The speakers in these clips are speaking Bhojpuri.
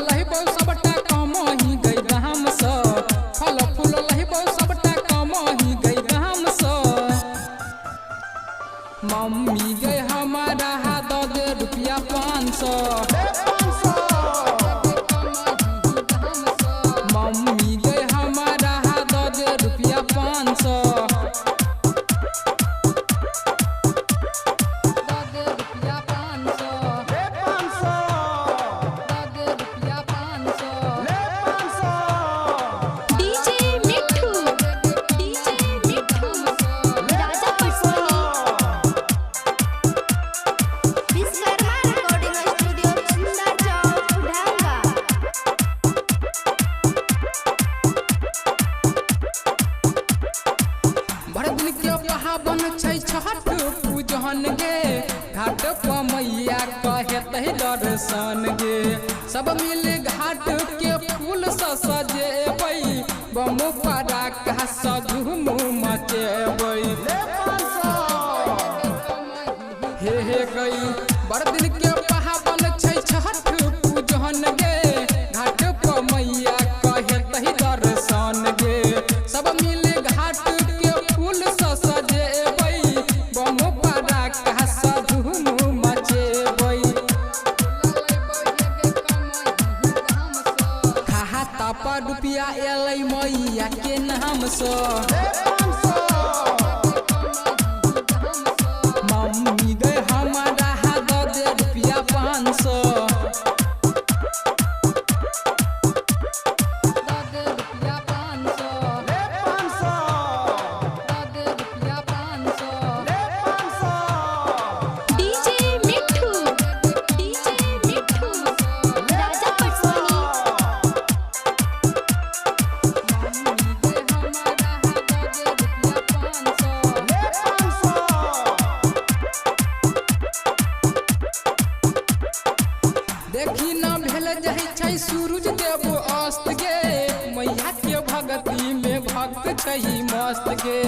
लहिबो सबटा कमही गई गाम स फल फूल लहिबो सबटा कमही गई गाम स मम्मी गई हमारा हाथ दे रुपया 500 मम्मी गई हमारा हाथ दे रुपया 500 बन छठ पूजन गे घाट पर मैया कहे दर्शन गे सब मिल घाट के फूल से सजेबै बम पड़ाका से धूम मचेबै हे गई बड़ दिन के बन छठ पूजन गे घाट पर मैया कहे दर्शन गे सब मिल घाट के फूल से सजेबै बम पड़ाका से धूम मचेबै खाता पर रुपया एलै मैया के नाम से मम्मी दे हमारा हाथ दे रुपया 500 देखी न भेल जाइ छै सूरज देव अस्त गे मैया के भगती में भक्त छै मस्त गे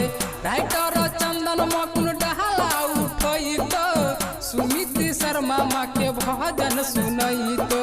राइटर चंदन मकुन डहला उठै तो सुमित शर्मा माँ के भजन सुनै तो